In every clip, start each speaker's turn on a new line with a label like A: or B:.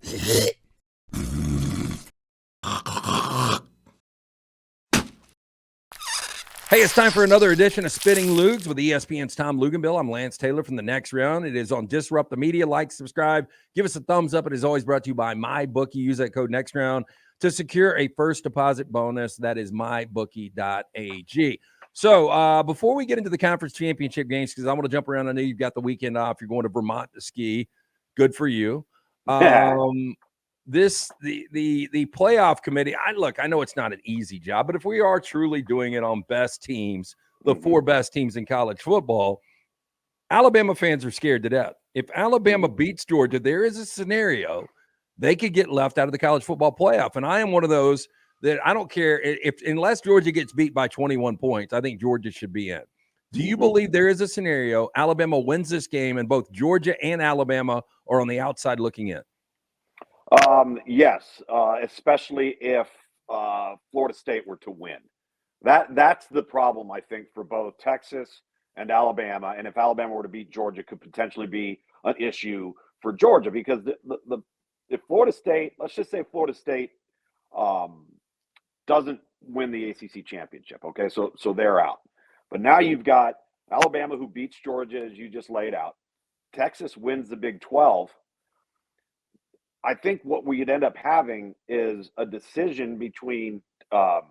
A: Hey, it's time for another edition of Spitting Loogs with ESPN's Tom Luginbill. I'm Lance Taylor from The Next Round. It is on Disrupt the Media. Like, subscribe, give us a thumbs up. It is always brought to you by MyBookie. Use that code NEXTROUND to secure a first deposit bonus. That is mybookie.ag. So before we get into the conference championship games, because I want to jump around, I know you've got the weekend off. You're going to Vermont to ski. Good for you. The playoff committee, I know it's not an easy job, but if we are truly doing it on best teams, the four best teams in college football, Alabama fans are scared to death. If Alabama beats Georgia, there is a scenario they could get left out of the college football playoff. And I am one of those that I don't care unless Georgia gets beat by 21 points, I think Georgia should be in. Do you believe there is a scenario Alabama wins this game and both Georgia and Alabama are on the outside looking in?
B: Yes, especially if Florida State were to win. That's the problem, I think, for both Texas and Alabama. And if Alabama were to beat Georgia, could potentially be an issue for Georgia because if Florida State, let's just say Florida State doesn't win the ACC championship, okay, so they're out. But now you've got Alabama who beats Georgia, as you just laid out. Texas wins the Big 12. I think what we'd end up having is a decision between of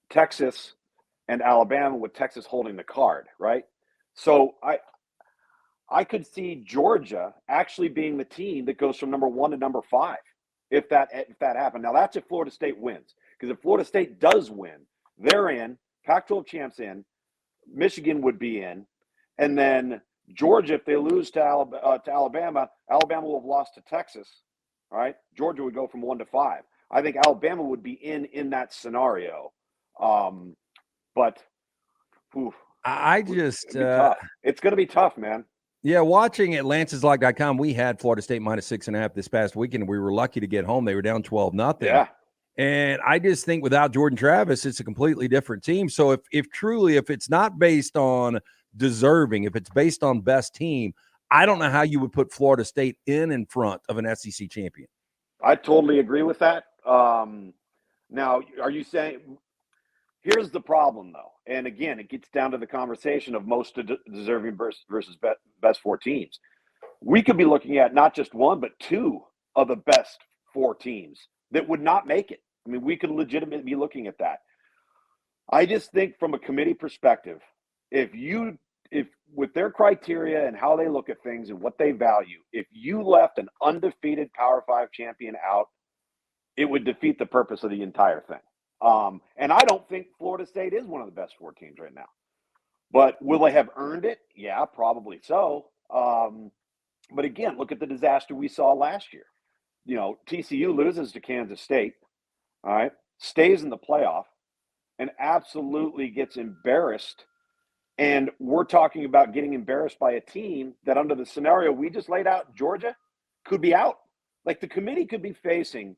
B: Texas and Alabama, with Texas holding the card, right? So I could see Georgia actually being the team that goes from number 1 to number 5 if that happened. Now that's if Florida State wins, because if Florida State does win, they're in. Pac-12 champs in. Michigan would be in, and then Georgia, if they lose to Alabama, Alabama will have lost to Texas, right? Georgia would go from 1 to 5. I think Alabama would be in that scenario. But it's going to be tough, man.
A: Yeah, watching Atlantaslog.com, we had Florida State minus 6.5 this past weekend. We were lucky to get home. They were down 12-0.
B: Yeah.
A: And I just think without Jordan Travis, it's a completely different team. So if it's not based on deserving, if it's based on best team, I don't know how you would put Florida State in front of an SEC champion.
B: I totally agree with that. Now, are you saying – here's the problem, though. And, again, it gets down to the conversation of most deserving versus best 4 teams. We could be looking at not just one but 2 of the best 4 teams that would not make it. I mean, we could legitimately be looking at that. I just think from a committee perspective, if with their criteria and how they look at things and what they value, if you left an undefeated Power 5 champion out, it would defeat the purpose of the entire thing. And I don't think Florida State is one of the best 4 teams right now. But will they have earned it? Yeah, probably so. But again, look at the disaster we saw last year. You know, TCU loses to Kansas State, all right, stays in the playoff, and absolutely gets embarrassed. And we're talking about getting embarrassed by a team that, under the scenario we just laid out, Georgia could be out. Like, the committee could be facing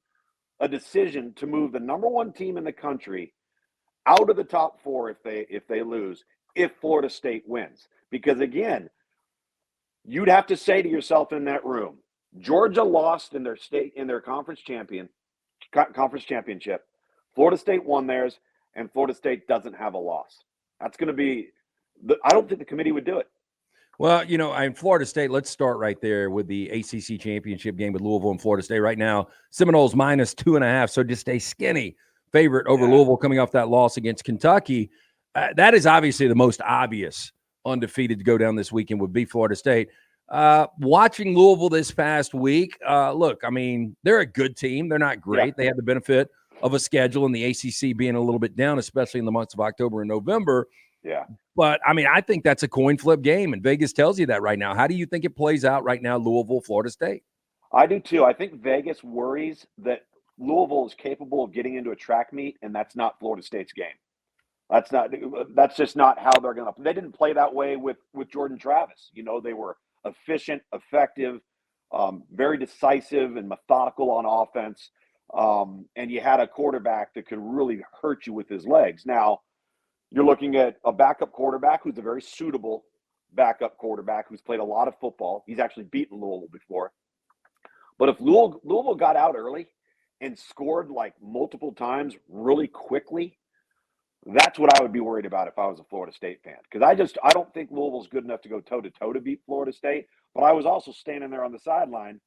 B: a decision to move the number 1 team in the country out of the top 4 if they lose, if Florida State wins. Because, again, you'd have to say to yourself in that room, Georgia lost in their conference championship. Florida State won theirs, and Florida State doesn't have a loss. That's going to be I don't think the committee would do it.
A: Well, you know, in Florida State, let's start right there with the ACC championship game with Louisville and Florida State. Right now, Seminoles minus 2.5, so just a skinny favorite over Louisville coming off that loss against Kentucky. That is obviously the most obvious undefeated to go down this weekend would be Florida State. Watching Louisville this past week, look, I mean, they're a good team. They're not great. Yeah. They had the benefit of a schedule and the ACC being a little bit down, especially in the months of October and November.
B: Yeah.
A: But, I mean, I think that's a coin flip game, and Vegas tells you that right now. How do you think it plays out right now, Louisville, Florida State?
B: I do, too. I think Vegas worries that Louisville is capable of getting into a track meet, and that's not Florida State's game. That's just not how they're going to – they didn't play that way with Jordan Travis. You know, they were efficient, effective, very decisive and methodical on offense. And you had a quarterback that could really hurt you with his legs. Now, you're looking at a backup quarterback who's a very suitable backup quarterback who's played a lot of football. He's actually beaten Louisville before. But if Louisville got out early and scored like multiple times really quickly, that's what I would be worried about if I was a Florida State fan. Because I don't think Louisville's good enough to go toe-to-toe to beat Florida State. But I was also standing there on the sideline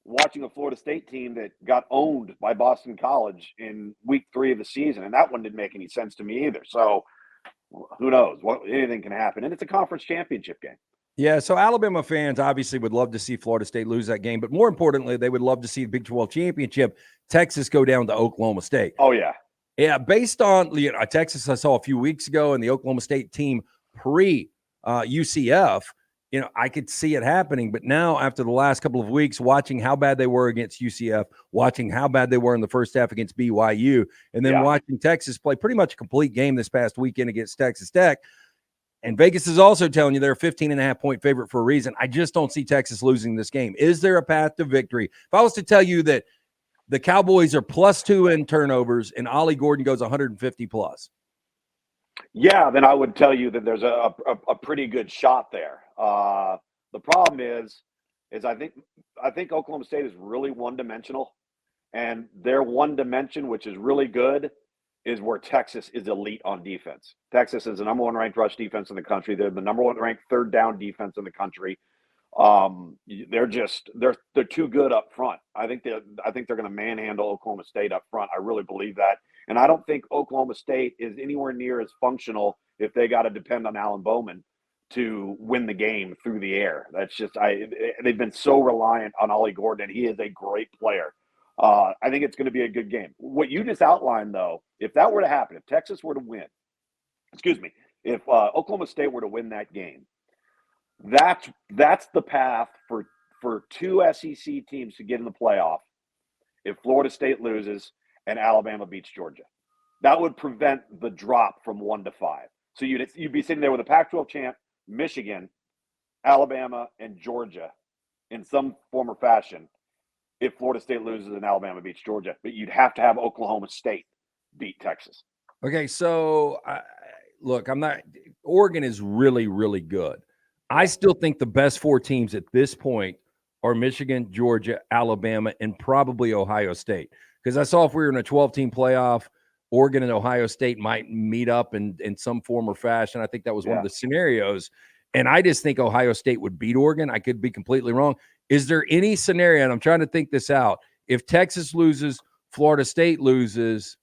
B: watching a Florida State team that got owned by Boston College in week 3 of the season. And that one didn't make any sense to me either. So who knows? Anything can happen. And it's a conference championship game.
A: Yeah, so Alabama fans obviously would love to see Florida State lose that game, but more importantly, they would love to see the Big 12 championship, Texas go down to Oklahoma State.
B: Oh, yeah.
A: Yeah, based on Texas, I saw a few weeks ago, and the Oklahoma State team pre-UCF, I could see it happening. But now, after the last couple of weeks, watching how bad they were against UCF, watching how bad they were in the first half against BYU, and then watching Texas play pretty much a complete game this past weekend against Texas Tech. And Vegas is also telling you they're a 15.5-point favorite for a reason. I just don't see Texas losing this game. Is there a path to victory? If I was to tell you that the Cowboys are +2 in turnovers and Ollie Gordon goes 150 plus.
B: Yeah, then I would tell you that there's a pretty good shot there. The problem is I think Oklahoma State is really one-dimensional, and their one dimension, which is really good, is where Texas is elite on defense. Texas is the number 1 ranked rush defense in the country. They're the number 1 ranked third down defense in the country. They're too good up front. I think they're going to manhandle Oklahoma State up front. I really believe that. And I don't think Oklahoma State is anywhere near as functional if they got to depend on Alan Bowman to win the game through the air. That's just they've been so reliant on Ollie Gordon, and he is a great player. I think it's going to be a good game. What you just outlined, though, if that were to happen, if Texas were to win, if Oklahoma State were to win that game, that's the path for 2 SEC teams to get in the playoff. If Florida State loses and Alabama beats Georgia, that would prevent the drop from 1 to 5. So you'd be sitting there with a Pac-12 champ, Michigan, Alabama, and Georgia in some form or fashion. If Florida State loses and Alabama beats Georgia, but you'd have to have Oklahoma State beat Texas.
A: Okay, so look, Oregon is really, really good. I still think the best 4 teams at this point are Michigan, Georgia, Alabama, and probably Ohio State. Because I saw if we were in a 12-team playoff, Oregon and Ohio State might meet up in some form or fashion. I think that was one of the scenarios. And I just think Ohio State would beat Oregon. I could be completely wrong. Is there any scenario, and I'm trying to think this out, if Texas loses, Florida State loses,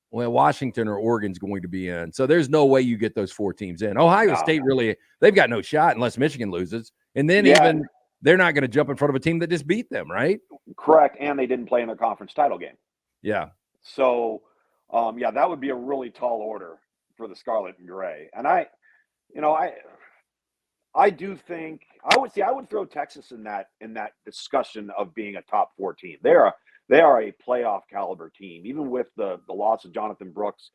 A: well, Washington or Oregon's going to be in. So there's no way you get those 4 teams in. Ohio State really, they've got no shot unless Michigan loses. And then even they're not going to jump in front of a team that just beat them, right?
B: Correct. And they didn't play in their conference title game.
A: Yeah.
B: So, that would be a really tall order for the Scarlet and Gray. And I do think I would throw Texas in that discussion of being a top 4 team. They are a playoff caliber team, even with the loss of Jonathan Brooks.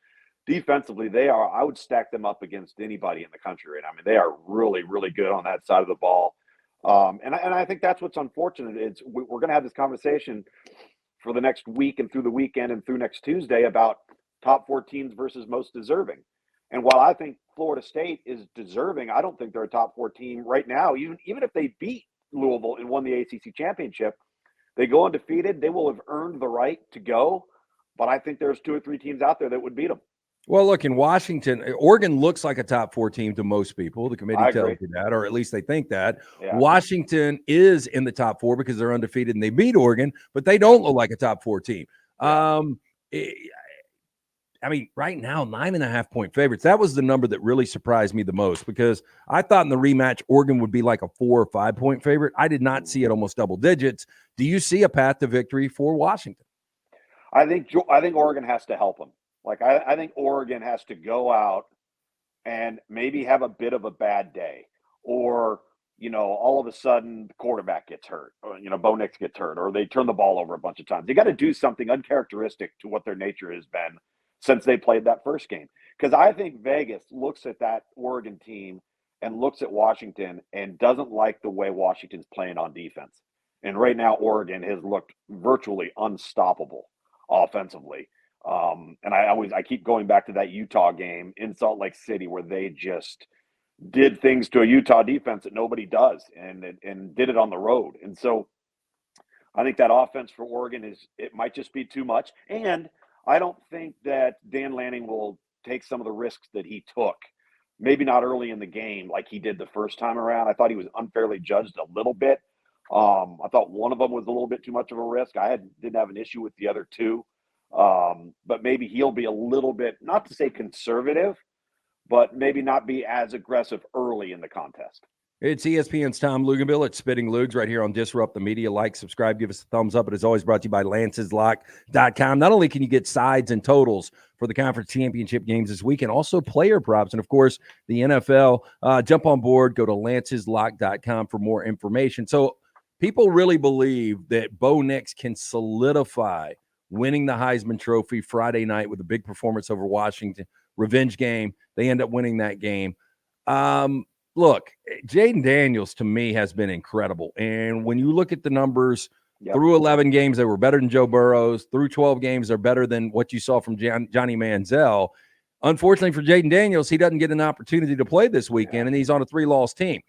B: Defensively, I would stack them up against anybody in the country. And I mean, they are really, really good on that side of the ball. And I think that's what's unfortunate. We're going to have this conversation for the next week and through the weekend and through next Tuesday about top 4 teams versus most deserving. And while I think Florida State is deserving, I don't think they're a top 4 team right now. Even if they beat Louisville and won the ACC championship, they go undefeated. They will have earned the right to go. But I think there's 2 or 3 teams out there that would beat them.
A: Well, look, in Washington, Oregon looks like a top 4 team to most people. The committee tells you that, or at least they think that. Yeah. Washington is in the top 4 because they're undefeated and they beat Oregon, but they don't look like a top 4 team. Yeah. I mean, right now, 9.5-point favorites. That was the number that really surprised me the most because I thought in the rematch, Oregon would be like a 4 or 5-point favorite. I did not see it almost double digits. Do you see a path to victory for Washington?
B: I think Oregon has to help them. Like, I think Oregon has to go out and maybe have a bit of a bad day or, all of a sudden the quarterback gets hurt or, Bo Nix gets hurt or they turn the ball over a bunch of times. They got to do something uncharacteristic to what their nature has been since they played that first game. Because I think Vegas looks at that Oregon team and looks at Washington and doesn't like the way Washington's playing on defense. And right now, Oregon has looked virtually unstoppable offensively. And I keep going back to that Utah game in Salt Lake City where they just did things to a Utah defense that nobody does and did it on the road. And so I think that offense for Oregon it might just be too much. And I don't think that Dan Lanning will take some of the risks that he took. Maybe not early in the game like he did the first time around. I thought he was unfairly judged a little bit. I thought one of them was a little bit too much of a risk. Didn't have an issue with the other two. But maybe he'll be a little bit, not to say conservative, but maybe not be as aggressive early in the contest.
A: It's ESPN's Tom Luginbill. It's Spitting Loogs right here on Disrupt the Media. Like, subscribe, give us a thumbs up. It is always brought to you by LancesLock.com. Not only can you get sides and totals for the conference championship games this week, and also player props, and of course the NFL. Jump on board. Go to LancesLock.com for more information. So people really believe that Bo Nix can solidify winning the Heisman Trophy Friday night with a big performance over Washington. Revenge game. They end up winning that game. Look, Jaden Daniels, to me, has been incredible. And when you look at the numbers, through 11 games, they were better than Joe Burrow's. Through 12 games, they're better than what you saw from Johnny Manziel. Unfortunately for Jaden Daniels, he doesn't get an opportunity to play this weekend, and he's on a 3-loss team.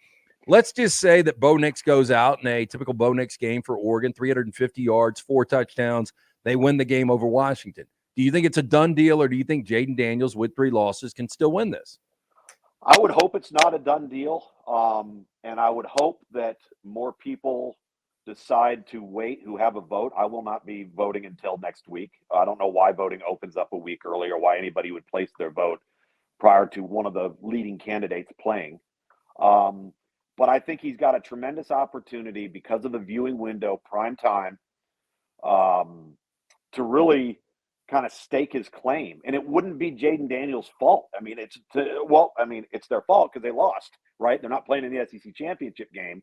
A: Let's just say that Bo Nix goes out in a typical Bo Nix game for Oregon, 350 yards, 4 touchdowns. They win the game over Washington. Do you think it's a done deal, or do you think Jaden Daniels with 3 losses can still win this?
B: I would hope it's not a done deal, and I would hope that more people decide to wait who have a vote. I will not be voting until next week. I don't know why voting opens up a week early or why anybody would place their vote prior to one of the leading candidates playing. But I think he's got a tremendous opportunity because of the viewing window, prime time, to really kind of stake his claim. And it wouldn't be Jaden Daniels' fault. I mean, it's their fault because they lost, right? They're not playing in the SEC championship game.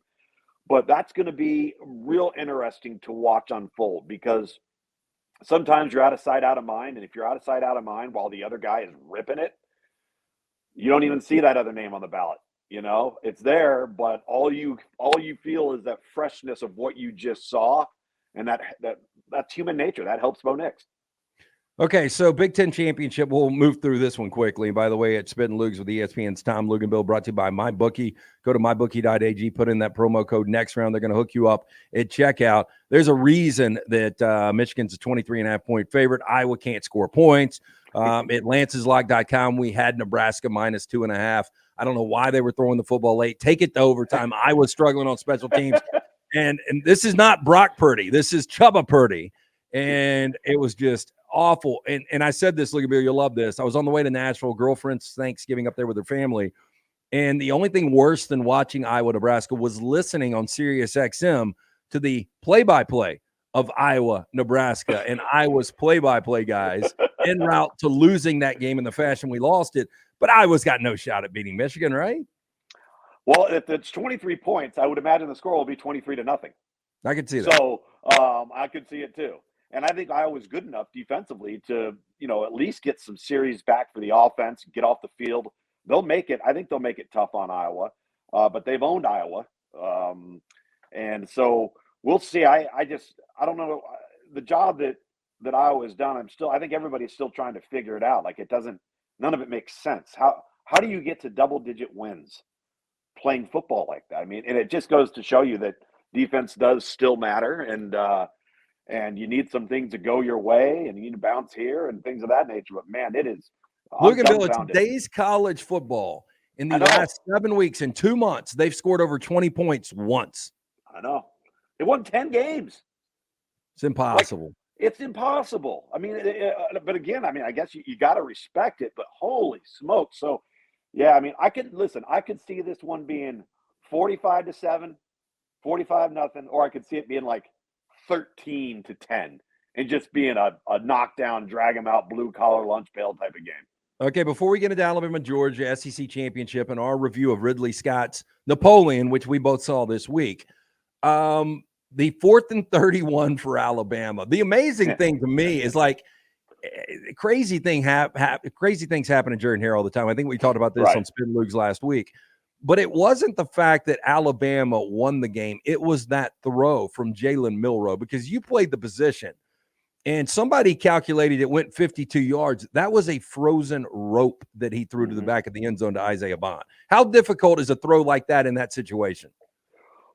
B: But that's going to be real interesting to watch unfold because sometimes you're out of sight, out of mind. And if you're out of sight, out of mind while the other guy is ripping it, you don't even see that other name on the ballot. You know, it's there, but all you feel is that freshness of what you just saw. And that's human nature. That helps Bo Nix.
A: Okay, so Big Ten Championship, we'll move through this one quickly. And by the way, it's Spittin' Loogs with ESPN's Tom Luginbill, brought to you by MyBookie. Go to mybookie.ag, put in that promo code next round. They're going to hook you up at checkout. There's a reason that Michigan's a 23.5-point favorite. Iowa can't score points. At LancesLock.com, we had Nebraska minus 2.5. I don't know why they were throwing the football late. Take it to overtime. I was struggling on special teams. And this is not Brock Purdy. This is Chubba Purdy. And it was just awful. And I said this, Luginbill, you'll love this. I was on the way to Nashville, girlfriend's Thanksgiving up there with her family. And the only thing worse than watching Iowa, Nebraska was listening on Sirius XM to the play-by-play of Iowa, Nebraska, and Iowa's play-by-play guys en route to losing that game in the fashion we lost it. But Iowa's got no shot at beating Michigan, right?
B: Well, if it's 23 points, I would imagine the score will be 23-0.
A: I could see that.
B: So I could see it too. And I think Iowa's good enough defensively to, at least get some series back for the offense, get off the field. They'll make it. I think they'll make it tough on Iowa, but they've owned Iowa. And so we'll see. I don't know the job that Iowa has done. I think everybody's still trying to figure it out. Like none of it makes sense. How do you get to double-digit wins playing football like that? I mean, and it just goes to show you that defense does still matter, and you need some things to go your way, and you need to bounce here and things of that nature. But man, it is.
A: Look at today's college football. In the last 7 weeks, in 2 months, they've scored over 20 points once.
B: I know. They won 10 games.
A: It's impossible.
B: It's impossible. I mean, but again, I guess you got to respect it. But holy smokes! So, yeah, I mean, I could see this one being 45-7, 45-0, or I could see it being like 13-10 and just being a knockdown, drag them out, blue collar lunch pail type of game.
A: Okay, before we get into Alabama, Georgia, SEC Championship, and our review of Ridley Scott's Napoleon, which we both saw this week, the 4th and 31 for Alabama. The amazing thing to me is crazy things happen in Jordan Hare all the time. I think we talked about this on Spin Loogs last week. But it wasn't the fact that Alabama won the game. It was that throw from Jalen Milroe, because you played the position and somebody calculated it went 52 yards. That was a frozen rope that he threw to the back of the end zone to Isaiah Bond. How difficult is a throw like that in that situation?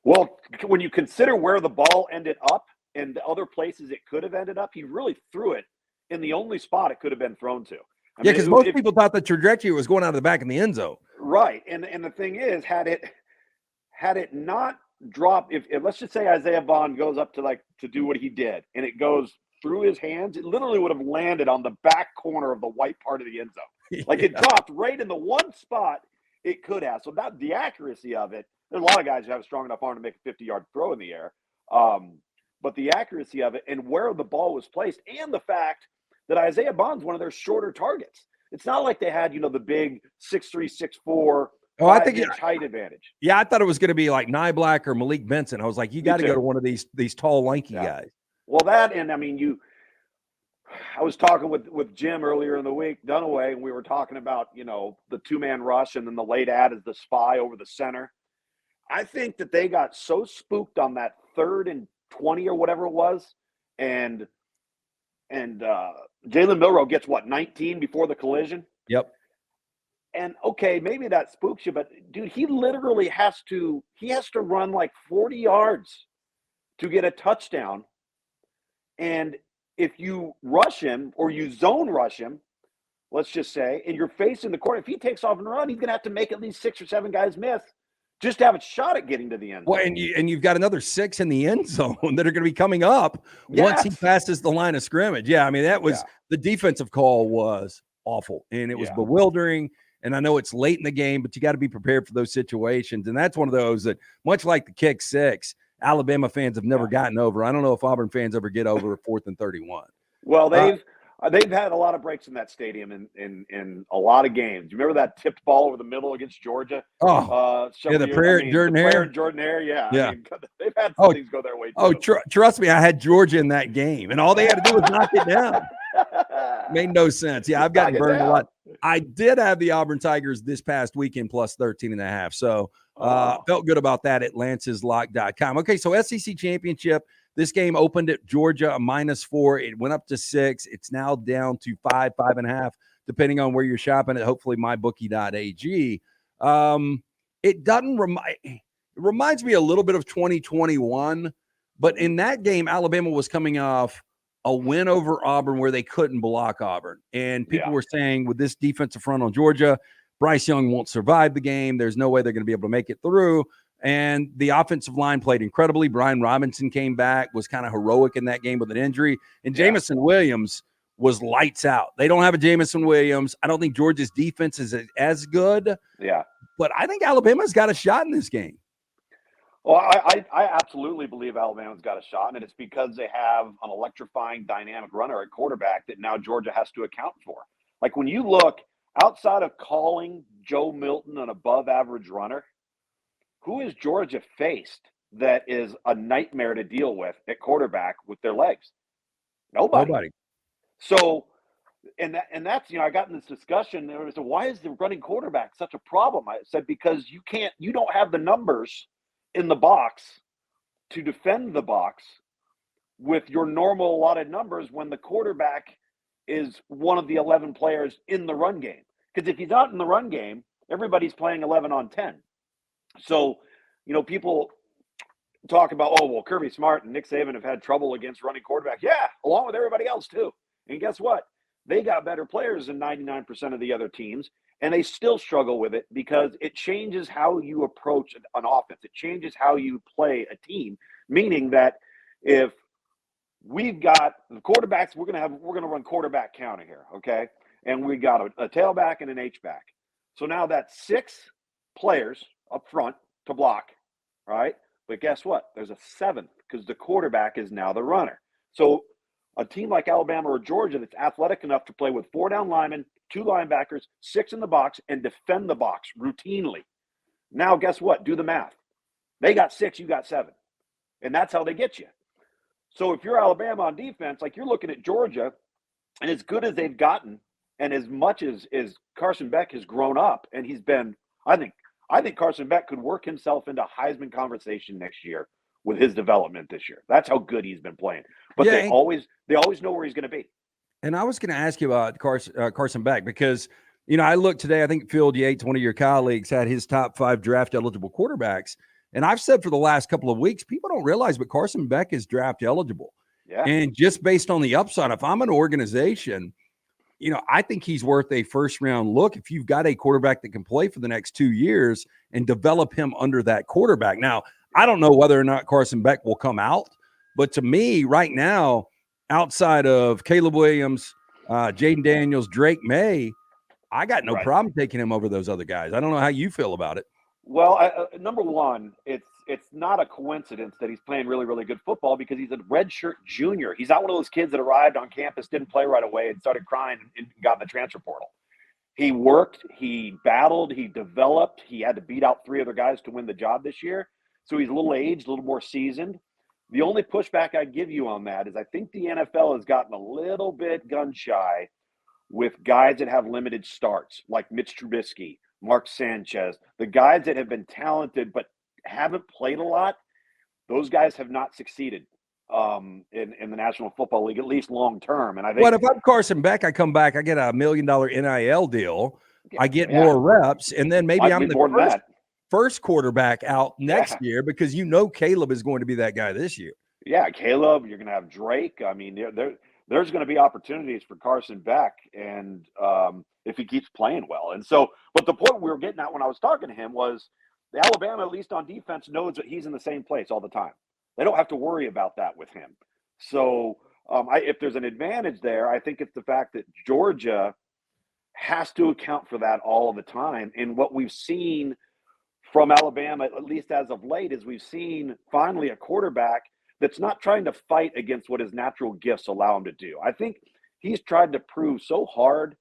B: Well, when you consider where the ball ended up, and the other places it could have ended up, he really threw it in the only spot it could have been thrown to.
A: Yeah, because most people thought the trajectory was going out of the back in the end zone.
B: Right. And the thing is, had it not dropped, if let's just say Isaiah Bond goes up to do what he did, and it goes through his hands, it literally would have landed on the back corner of the white part of the end zone. Like it dropped right in the one spot it could have. So that the accuracy of it, there's a lot of guys who have a strong enough arm to make a 50-yard throw in the air. But the accuracy of it and where the ball was placed, and the fact that Isaiah Bond's one of their shorter targets. It's not like they had, the big 6'3", 6'4",
A: I think
B: height advantage.
A: Yeah, I thought it was going to be like Nyblack or Malik Benson. I was like, you got to go to one of these tall, lanky guys.
B: Well, that, and I mean, I was talking with Jim earlier in the week, Dunaway, and we were talking about, the two-man rush and then the late ad as the spy over the center. I think that they got so spooked on that 3rd and 20 or whatever it was, and Jalen Milroe gets 19 before the collision.
A: Yep.
B: And okay, maybe that spooks you, but dude, he literally has to run like 40 yards to get a touchdown. And if you rush him or you zone rush him, let's just say, and you're facing the corner, if he takes off and run, he's gonna have to make at least 6 or 7 guys miss just to have a shot at getting to the end zone.
A: Well, and you've got another 6 in the end zone that are going to be coming up once he passes the line of scrimmage. Yeah, I mean, that was the defensive call was awful, and it was bewildering. And I know it's late in the game, but you got to be prepared for those situations. And that's one of those that, much like the kick 6, Alabama fans have never gotten over. I don't know if Auburn fans ever get over a 4th and 31.
B: Well, they've had a lot of breaks in that stadium in a lot of games. You remember that tipped ball over the middle against Georgia?
A: The prayer
B: Jordan Hare. Yeah.
A: Yeah.
B: I mean, they've had some things go their way, too.
A: Oh, trust me, I had Georgia in that game, and all they had to do was knock it down. Made no sense. Yeah, I've gotten burned a lot. I did have the Auburn Tigers this past weekend plus 13.5. So felt good about that at lanceslock.com. Okay, so SEC championship. This game opened at Georgia a -4. It went up to 6. It's now down to 5, 5.5, depending on where you're shopping at. Hopefully, mybookie.ag. It reminds me a little bit of 2021, but in that game, Alabama was coming off a win over Auburn where they couldn't block Auburn, and people were saying with this defensive front on Georgia, Bryce Young won't survive the game. There's no way they're going to be able to make it through. And the offensive line played incredibly. Brian Robinson came back, was kind of heroic in that game with an injury. And Jamison Williams was lights out. They don't have a Jamison Williams. I don't think Georgia's defense is as good.
B: Yeah.
A: But I think Alabama's got a shot in this game.
B: Well, I absolutely believe Alabama's got a shot, and it's because they have an electrifying, dynamic runner at quarterback that now Georgia has to account for. Like when you look outside of calling Joe Milton an above-average runner, who has Georgia faced that is a nightmare to deal with at quarterback with their legs? Nobody. So, and that's I got in this discussion. There was why is the running quarterback such a problem? I said because you don't have the numbers in the box to defend the box with your normal allotted numbers when the quarterback is one of the 11 players in the run game. Because if he's not in the run game, everybody's playing 11 on 10. So, people talk about, Kirby Smart and Nick Saban have had trouble against running quarterbacks. Yeah, along with everybody else too. And guess what? They got better players than 99% of the other teams, and they still struggle with it because it changes how you approach an offense. It changes how you play a team, meaning that if we've got the quarterbacks, we're going to run quarterback counter here, okay? And we got a tailback and an H-back. So now that's 6 players up front to block, right? But guess what? There's a 7th because the quarterback is now the runner. So a team like Alabama or Georgia that's athletic enough to play with 4 down linemen, 2 linebackers, 6 in the box, and defend the box routinely. Now, guess what? Do the math. They got 6, you got 7. And that's how they get you. So if you're Alabama on defense, like you're looking at Georgia, and as good as they've gotten, and as much as Carson Beck has grown up, and he's been, I think Carson Beck could work himself into Heisman conversation next year with his development this year. That's how good he's been playing. But they always know where he's going to be.
A: And I was going to ask you about Carson Beck because, I looked today, I think Phil Yates, one of your colleagues, had his top 5 draft eligible quarterbacks. And I've said for the last couple of weeks, people don't realize, but Carson Beck is draft eligible.
B: Yeah.
A: And just based on the upside, if I'm an organization, I think he's worth a first-round look if you've got a quarterback that can play for the next 2 years and develop him under that quarterback. Now, I don't know whether or not Carson Beck will come out, but to me right now, outside of Caleb Williams, Jaden Daniels, Drake May, I got no problem taking him over those other guys. I don't know how you feel about it.
B: Well, number one, it's not a coincidence that he's playing really, really good football because he's a redshirt junior. He's not one of those kids that arrived on campus, didn't play right away, and started crying and got in the transfer portal. He worked, he battled, he developed. He had to beat out 3 other guys to win the job this year. So he's a little aged, a little more seasoned. The only pushback I give you on that is I think the NFL has gotten a little bit gun shy with guys that have limited starts, like Mitch Trubisky, Mark Sanchez, the guys that have been talented but haven't played a lot. Those guys have not succeeded in the National Football League, at least long term. And I think,
A: what if I'm Carson Beck? I come back, I get $1 million NIL deal, I get more reps, and then maybe I'm the first quarterback out next year because Caleb is going to be that guy this year.
B: Yeah, Caleb, you're going to have Drake. I mean, there's going to be opportunities for Carson Beck, and if he keeps playing well. And so, but the point we were getting at when I was talking to him was the Alabama, at least on defense, knows that he's in the same place all the time. They don't have to worry about that with him. So if there's an advantage there, I think it's the fact that Georgia has to account for that all the time. And what we've seen from Alabama, at least as of late, is we've seen finally a quarterback that's not trying to fight against what his natural gifts allow him to do. I think he's tried to prove so hard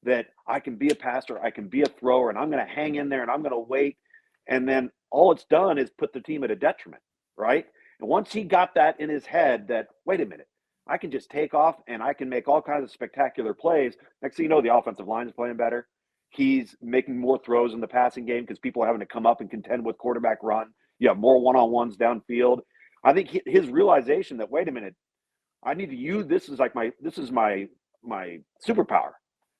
B: that I can be a passer, I can be a thrower, and I'm going to hang in there and I'm going to wait. And then all it's done is put the team at a detriment, right? And once he got that in his head that, wait a minute, I can just take off and I can make all kinds of spectacular plays. Next thing you know, the offensive line is playing better. He's making more throws in the passing game because people are having to come up and contend with quarterback run. You have more one-on-ones downfield. I think his realization that, wait a minute, I need to use this is my superpower.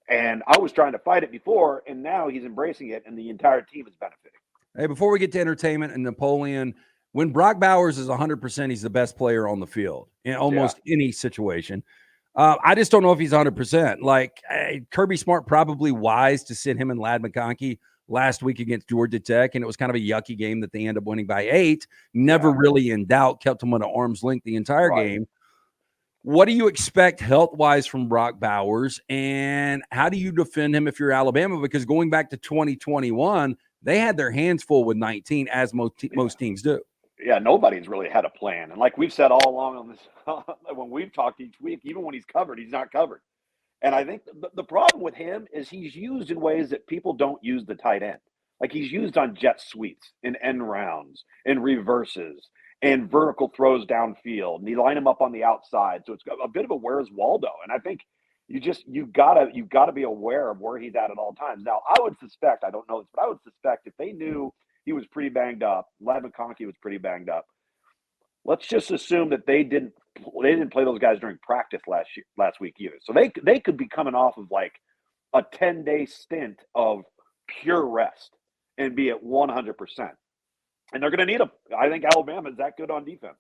B: And I was trying to fight it before, and now he's embracing it, and the entire team is benefiting.
A: Hey, before we get to entertainment and Napoleon, when Brock Bowers is 100%, he's the best player on the field in almost any situation. I just don't know if he's 100%. Like Kirby Smart probably wise to sit him and Ladd McConkey last week against Georgia Tech, and it was kind of a yucky game that they ended up winning by 8. Never really in doubt, kept him at an arm's length the entire game. What do you expect health-wise from Brock Bowers, and how do you defend him if you're Alabama? Because going back to 2021, they had their hands full with 19, as most teams do.
B: Yeah, nobody's really had a plan. And like we've said all along on this, when we've talked each week, even when he's covered, he's not covered. And I think the problem with him is he's used in ways that people don't use the tight end. Like he's used on jet sweeps and end rounds and reverses and vertical throws downfield. And you line him up on the outside. So it's a bit of a where's Waldo. And I think you gotta be aware of where he's at all times. Now, I would suspect, I don't know this, but I would suspect if they knew he was pretty banged up, Ladd McConkey was pretty banged up, let's just assume that they didn't play those guys during practice last week either. So they could be coming off of like a 10-day stint of pure rest and be at 100%. And they're going to need them. I think Alabama is that good on defense.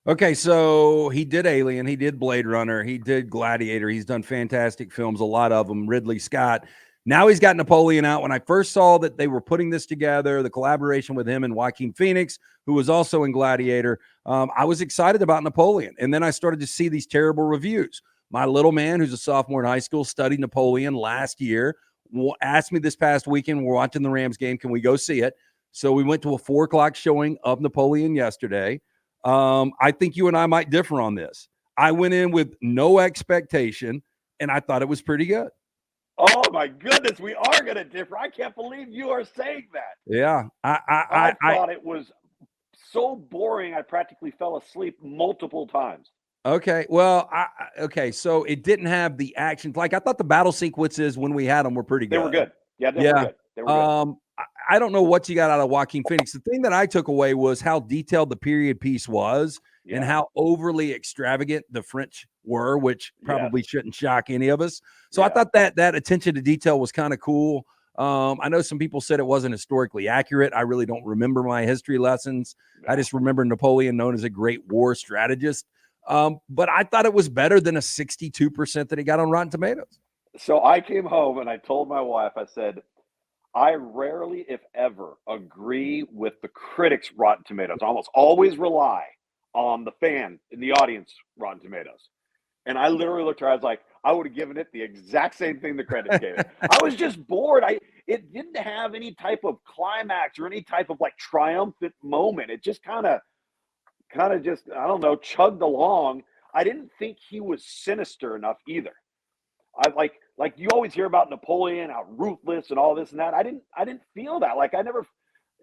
A: Okay, so he did Alien, he did Blade Runner, he did Gladiator. He's done fantastic films, a lot of them. Ridley Scott. Now he's got Napoleon out. When I first saw that they were putting this together, the collaboration with him and Joaquin Phoenix, who was also in Gladiator, I was excited about Napoleon. And then I started to see these terrible reviews. My little man, who's a sophomore in high school, studied Napoleon last year, asked me this past weekend, we're watching the Rams game, can we go see it? So we went to a 4:00 showing of Napoleon yesterday. I think you and I might differ on this. I went in with no expectation, and I thought it was pretty good.
B: Oh my goodness, we are going to differ. I can't believe you are saying that.
A: Yeah.
B: I thought it was so boring I practically fell asleep multiple times.
A: Okay. Well, so it didn't have the action. Like I thought the battle sequences when we had them were pretty good.
B: They were good. Yeah, they were good. They were good.
A: I don't know what you got out of Joaquin Phoenix. The thing that I took away was how detailed the period piece was and how overly extravagant the French were, which probably shouldn't shock any of us. So I thought that attention to detail was kind of cool. I know some people said it wasn't historically accurate. I really don't remember my history lessons.
B: Yeah.
A: I just remember Napoleon known as a great war strategist. But I thought it was better than a 62% that he got on Rotten Tomatoes.
B: So I came home and I told my wife, I said, I rarely, if ever, agree with the critics' Rotten Tomatoes. I almost always rely on the fan in the audience Rotten Tomatoes. And I literally looked at her, I was like, I would have given it the exact same thing the critics gave it. I was just bored. It didn't have any type of climax or any type of like triumphant moment. It just kind of just, I don't know, chugged along. I didn't think he was sinister enough either. I like you always hear about Napoleon, how ruthless and all this and that. I didn't feel that. Like I never.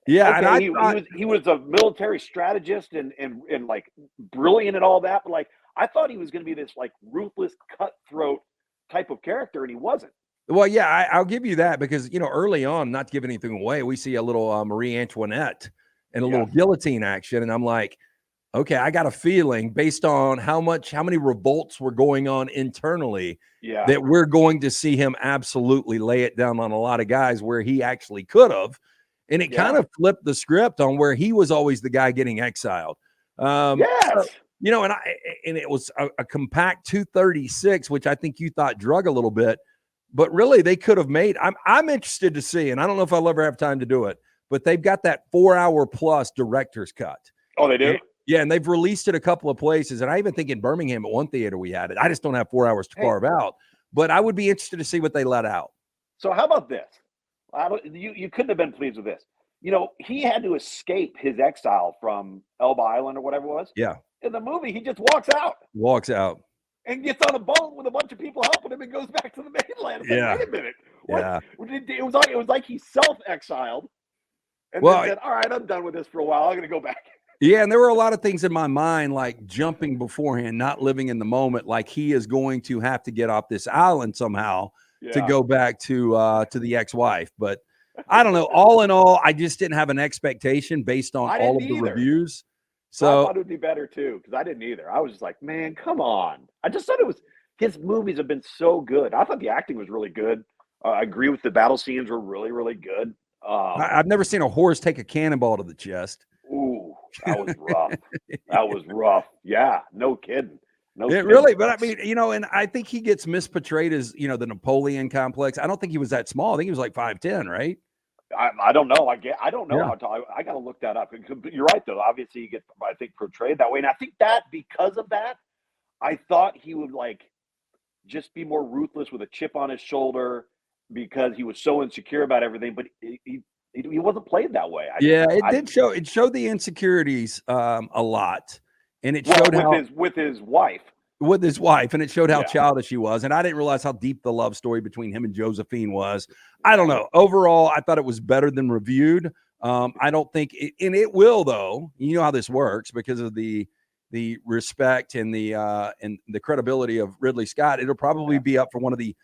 A: Yeah,
B: Okay,
A: and I thought
B: he was a military strategist and like brilliant and all that, but like I thought he was going to be this like ruthless, cutthroat type of character, and he wasn't.
A: well, yeah, I'll give you that because early on, not to give anything away, we see a little Marie Antoinette and a little guillotine action, and I'm like, okay, I got a feeling based on how many revolts were going on internally, that we're going to see him absolutely lay it down on a lot of guys where he actually could have. And it kind of flipped the script on where he was always the guy getting exiled.
B: Yes.
A: So, and it was a compact 236, which I think you thought drug a little bit, but really they could have made. I'm interested to see, and I don't know if I'll ever have time to do it, but they've got that 4-hour plus director's cut.
B: Oh, they do?
A: Yeah, and they've released it a couple of places, and I even think in Birmingham at one theater we had it. I just don't have 4 hours to carve out, but I would be interested to see what they let out.
B: So how about this? You couldn't have been pleased with this. He had to escape his exile from Elba Island or whatever it was.
A: Yeah.
B: In the movie, he just walks out and gets on a boat with a bunch of people helping him and goes back to the mainland. It's like, wait a minute. What?
A: Yeah.
B: It was like he self-exiled and then said, all right, I'm done with this for a while. I'm going to go back.
A: Yeah, and there were a lot of things in my mind, like jumping beforehand, not living in the moment, like he is going to have to get off this island somehow to go back to the ex-wife. But I don't know. All in all, I just didn't have an expectation based on all of the reviews. So
B: I thought it would be better too, because I didn't either. I was just like, man, come on. I just thought his movies have been so good. I thought the acting was really good. I agree with the battle scenes were really, really good.
A: I've never seen a horse take a cannonball to the chest.
B: Ooh, that was rough. That was rough. Yeah, no kidding.
A: Really, but I mean, and I think he gets misportrayed as, the Napoleon complex. I don't think he was that small. I think he was like 5'10", right?
B: I don't know. I don't know how tall. I got to look that up. You're right, though. Obviously, he gets, I think, portrayed that way. And I think that because of that, I thought he would like just be more ruthless with a chip on his shoulder because he was so insecure about everything. But he wasn't played that way.
A: It showed the insecurities a lot, and it showed
B: with his wife.
A: And it showed how childish he was. And I didn't realize how deep the love story between him and Josephine was. I don't know. Overall, I thought it was better than reviewed. I don't think and it will, though. You know how this works because of the respect and the credibility of Ridley Scott. It'll probably be up for one of the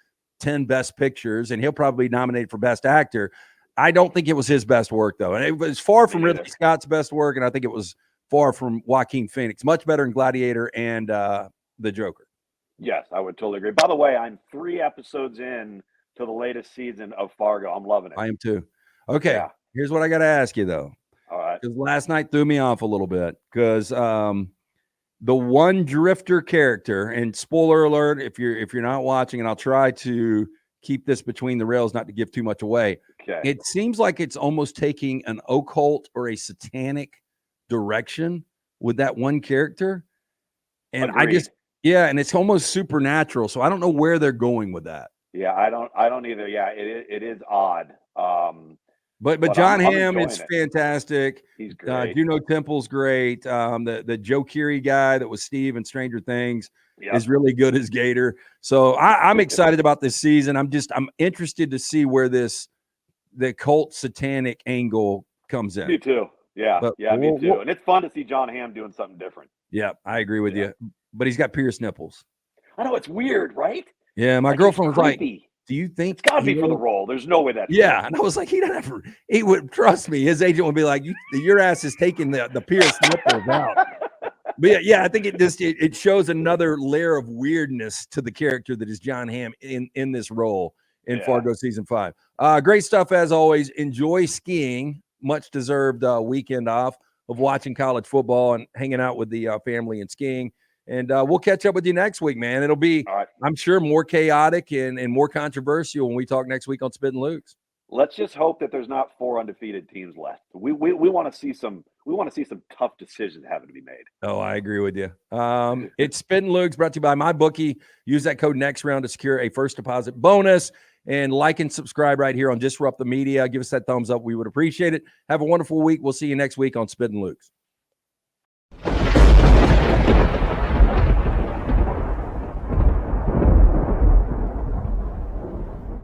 A: 10 best pictures, and he'll probably be nominated for best actor. I don't think it was his best work, though. And it was far from Ridley Scott's best work, and I think it was far from Joaquin Phoenix. Much better in Gladiator and The Joker.
B: Yes, I would totally agree. By the way, I'm 3 episodes in to the latest season of Fargo. I'm loving it.
A: I am too. Okay, here's what I got to ask you, though.
B: All right.
A: Because last night threw me off a little bit because the one drifter character, and spoiler alert if you're not watching, and I'll try to keep this between the rails, not to give too much away.
B: Okay.
A: It seems like it's almost taking an occult or a satanic direction with that one character. And
B: Agreed.
A: and it's almost supernatural. So I don't know where they're going with that.
B: Yeah, I don't either. Yeah, it is odd.
A: But John Hamm is fantastic.
B: He's great.
A: Juno Temple's great. The Joe Keery guy that was Steve in Stranger Things is really good as Gator. So I'm excited about this season. I'm interested to see where the cult satanic angle comes in.
B: Me too. Yeah, me too. And it's fun to see John Hamm doing something different.
A: Yeah, I agree with you. But he's got pierced nipples.
B: I know, it's weird, right?
A: Yeah, my girlfriend was like, do you think
B: it's got to be for the role? There's no way that.
A: Yeah, and I was like, he would trust me. His agent would be like, your ass is taking the pierced nipples out. But I think it shows another layer of weirdness to the character that is John Hamm in this role. in
B: Yeah.
A: Fargo season 5. Great stuff as always. Enjoy skiing. Much deserved weekend off of watching college football and hanging out with the family and skiing. And we'll catch up with you next week, man. It'll be,
B: All right.
A: I'm sure, more chaotic and more controversial when we talk next week on Spittin' Loogs.
B: Let's just hope that there's not 4 undefeated teams left. We want to see some tough decisions having to be made.
A: Oh, I agree with you. It's Spittin' Loogs, brought to you by MyBookie. Use that code next round to secure a first deposit bonus. And like and subscribe right here on Disrupt the Media. Give us that thumbs up. We would appreciate it. Have a wonderful week. We'll see you next week on Spittin' Loogs.